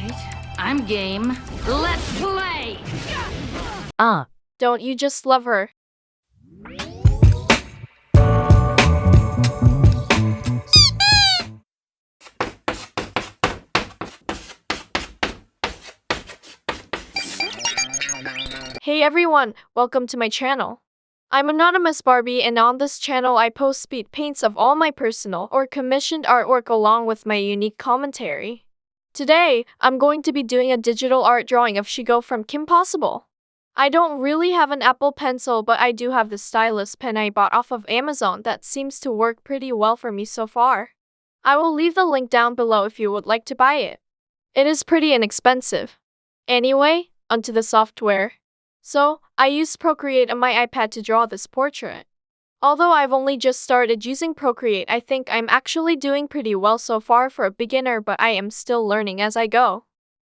right, I'm game. Let's play! Don't you just love her? Hey everyone, welcome to my channel. I'm Anonymous Barbie, and on this channel I post speed paints of all my personal or commissioned artwork along with my unique commentary. Today, I'm going to be doing a digital art drawing of Shego from Kim Possible. I don't really have an Apple Pencil, but I do have the Stylus Pen I bought off of Amazon that seems to work pretty well for me so far. I will leave the link down below if you would like to buy it. It is pretty inexpensive. Anyway, onto the software. So, I used Procreate on my iPad to draw this portrait. Although I've only just started using Procreate, I think I'm actually doing pretty well so far for a beginner, but I am still learning as I go.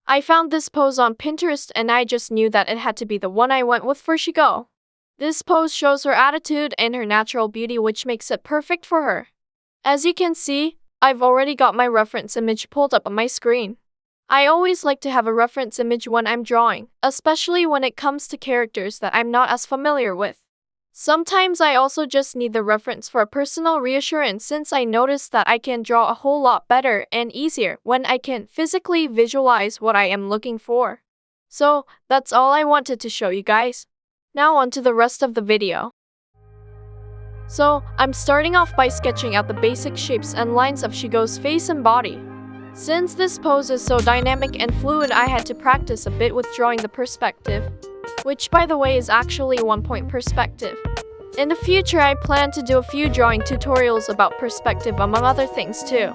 I found this pose on Pinterest and I just knew that it had to be the one I went with for Shego. This pose shows her attitude and her natural beauty, which makes it perfect for her. As you can see, I've already got my reference image pulled up on my screen. I always like to have a reference image when I'm drawing, especially when it comes to characters that I'm not as familiar with. Sometimes I also just need the reference for a personal reassurance, since I noticed that I can draw a whole lot better and easier when I can physically visualize what I am looking for. So, that's all I wanted to show you guys. Now on to the rest of the video. So, I'm starting off by sketching out the basic shapes and lines of Shego's face and body. Since this pose is so dynamic and fluid, I had to practice a bit with drawing the perspective, which by the way is actually 1-point perspective. In the future, I plan to do a few drawing tutorials about perspective among other things too.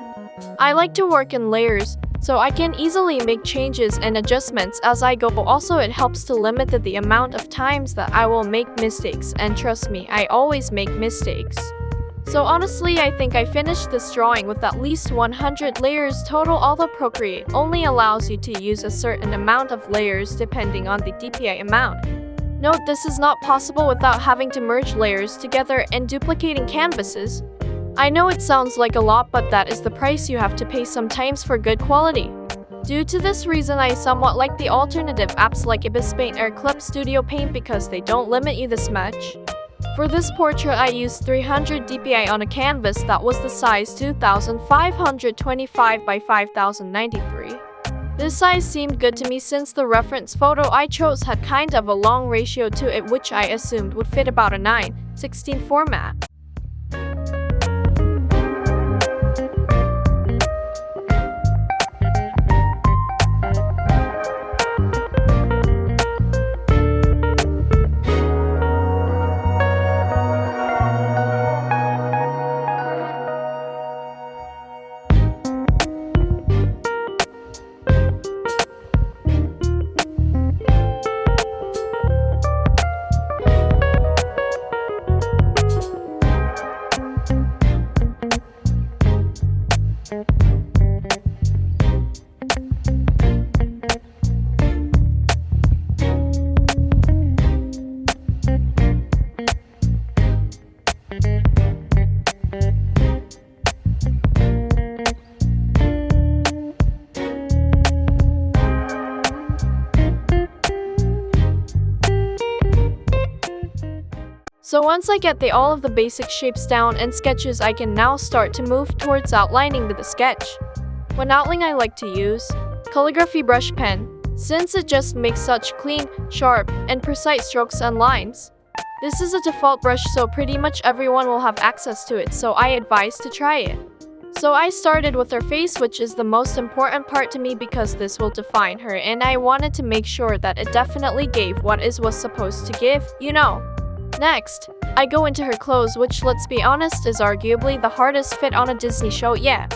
I like to work in layers, so I can easily make changes and adjustments as I go. Also, it helps to limit the amount of times that I will make mistakes, and trust me, I always make mistakes. So honestly, I think I finished this drawing with at least 100 layers total, although Procreate only allows you to use a certain amount of layers depending on the DPI amount. Note, this is not possible without having to merge layers together and duplicating canvases. I know it sounds like a lot, but that is the price you have to pay sometimes for good quality. Due to this reason, I somewhat like the alternative apps like Ibis Paint or Clip Studio Paint because they don't limit you this much. For this portrait, I used 300 dpi on a canvas that was the size 2525 by 5093. This size seemed good to me since the reference photo I chose had kind of a long ratio to it, which I assumed would fit about a 9:16 format. So once I get all of the basic shapes down and sketches, I can now start to move towards outlining the sketch. When outlining, I like to use calligraphy brush pen, since it just makes such clean, sharp, and precise strokes and lines. This is a default brush, so pretty much everyone will have access to it, so I advise to try it. So I started with her face, which is the most important part to me because this will define her, and I wanted to make sure that it definitely gave what it was supposed to give, you know. Next, I go into her clothes, which, let's be honest, is arguably the hardest fit on a Disney show yet.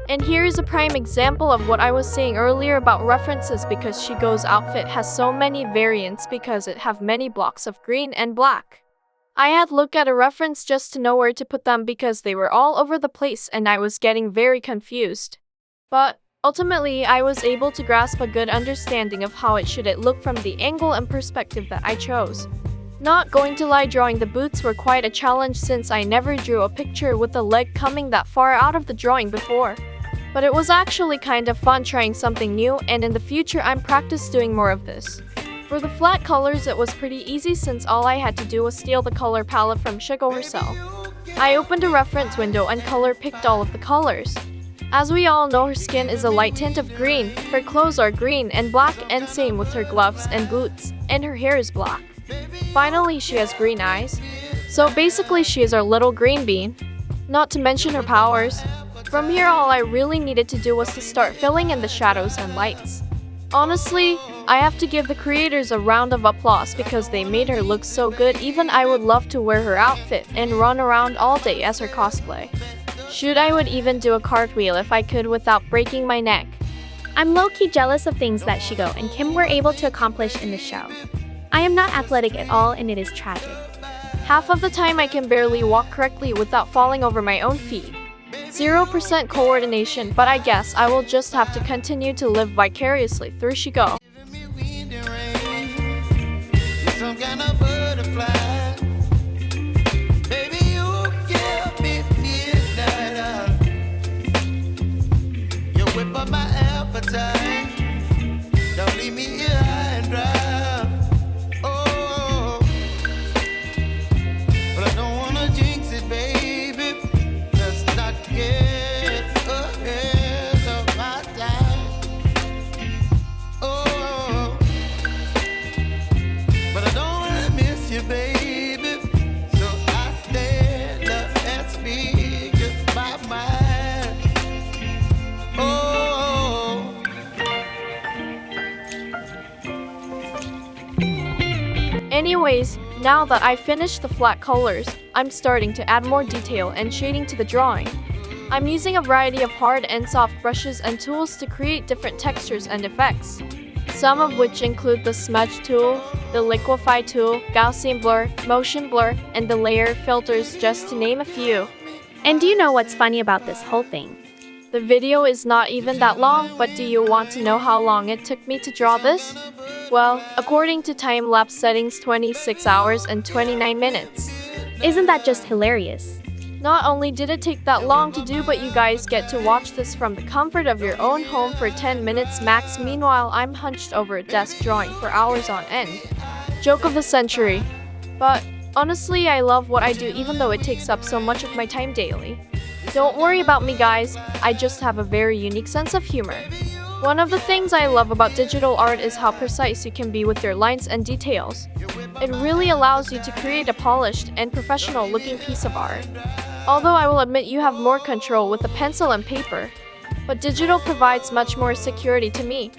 And here is a prime example of what I was saying earlier about references, because Shego's outfit has so many variants because it have many blocks of green and black. I had looked at a reference just to know where to put them because they were all over the place and I was getting very confused. But ultimately, I was able to grasp a good understanding of how it should look from the angle and perspective that I chose. Not going to lie, drawing the boots were quite a challenge since I never drew a picture with the leg coming that far out of the drawing before. But it was actually kind of fun trying something new, and in the future I'm practice doing more of this. For the flat colors, it was pretty easy since all I had to do was steal the color palette from Shego herself. I opened a reference window and color picked all of the colors. As we all know, her skin is a light tint of green, her clothes are green and black, and same with her gloves and boots, and her hair is black. Finally, she has green eyes. So basically she is our little green bean. Not to mention her powers. From here, all I really needed to do was to start filling in the shadows and lights. Honestly, I have to give the creators a round of applause because they made her look so good. Even I would love to wear her outfit and run around all day as her cosplay. Shoot, I would even do a cartwheel if I could without breaking my neck. I'm low-key jealous of things that Shego and Kim were able to accomplish in the show. I am not athletic at all, and it is tragic. Half of the time I can barely walk correctly without falling over my own feet. 0% coordination, but I guess I will just have to continue to live vicariously through Shego. Don't leave me here high and dry. Oh, but I don't wanna jinx it, baby. Let's not get ahead of my time. Oh, but I don't wanna miss you, baby. So I stand up and speak my mind. Oh. Anyways, now that I finished the flat colors, I'm starting to add more detail and shading to the drawing. I'm using a variety of hard and soft brushes and tools to create different textures and effects. Some of which include the smudge tool, the liquify tool, Gaussian blur, motion blur, and the layer filters, just to name a few. And do you know what's funny about this whole thing? The video is not even that long, but do you want to know how long it took me to draw this? Well, according to time-lapse settings, 26 hours and 29 minutes. Isn't that just hilarious? Not only did it take that long to do, but you guys get to watch this from the comfort of your own home for 10 minutes max. Meanwhile, I'm hunched over a desk drawing for hours on end. Joke of the century. But honestly, I love what I do even though it takes up so much of my time daily. Don't worry about me, guys. I just have a very unique sense of humor. One of the things I love about digital art is how precise you can be with your lines and details. It really allows you to create a polished and professional-looking piece of art. Although I will admit you have more control with a pencil and paper, but digital provides much more security to me.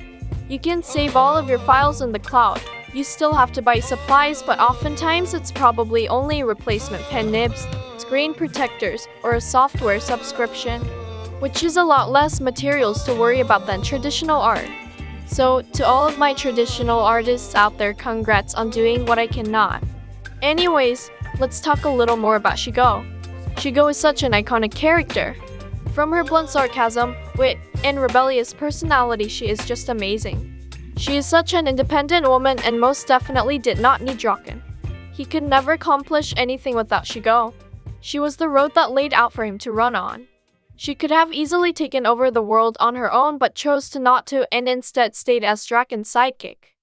You can save all of your files in the cloud. You still have to buy supplies, but oftentimes it's probably only replacement pen nibs, screen protectors, or a software subscription, which is a lot less materials to worry about than traditional art. So, to all of my traditional artists out there, congrats on doing what I cannot. Anyways, let's talk a little more about Shego. Shego is such an iconic character. From her blunt sarcasm, wit, and rebellious personality, she is just amazing. She is such an independent woman and most definitely did not need Draken. He could never accomplish anything without Shego. She was the road that laid out for him to run on. She could have easily taken over the world on her own but chose to not to and instead stayed as Draken's sidekick.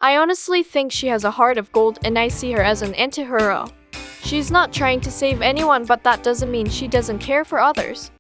I honestly think she has a heart of gold and I see her as an anti-hero. She's not trying to save anyone, but that doesn't mean she doesn't care for others.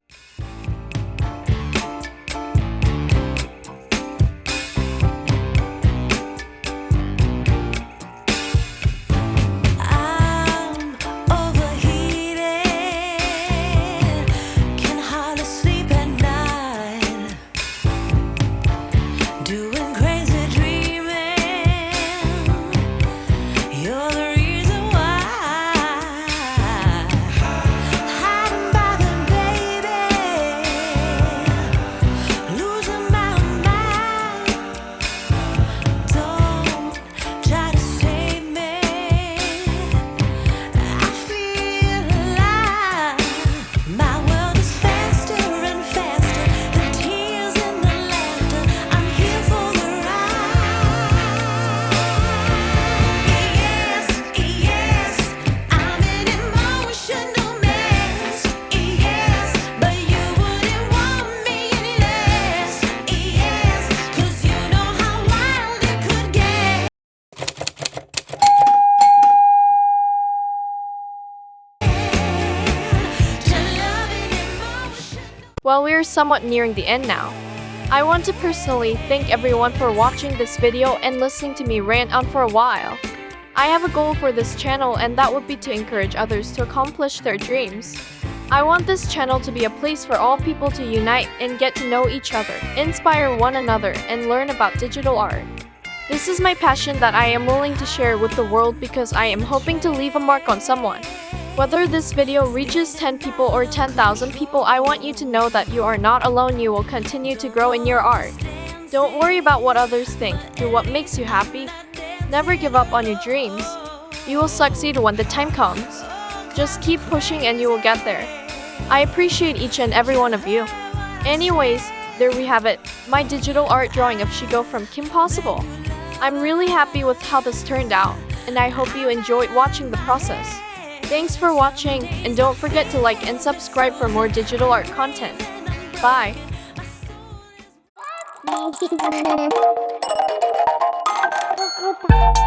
Well, we are somewhat nearing the end now. I want to personally thank everyone for watching this video and listening to me rant on for a while. I have a goal for this channel, and that would be to encourage others to accomplish their dreams. I want this channel to be a place for all people to unite and get to know each other, inspire one another, and learn about digital art. This is my passion that I am willing to share with the world because I am hoping to leave a mark on someone. Whether this video reaches 10 people or 10,000 people, I want you to know that you are not alone. You will continue to grow in your art. Don't worry about what others think. Do what makes you happy. Never give up on your dreams. You will succeed when the time comes. Just keep pushing and you will get there. I appreciate each and every one of you. Anyways, there we have it, my digital art drawing of Shego from Kim Possible. I'm really happy with how this turned out, and I hope you enjoyed watching the process. Thanks for watching, and don't forget to like and subscribe for more digital art content. Bye! Bye.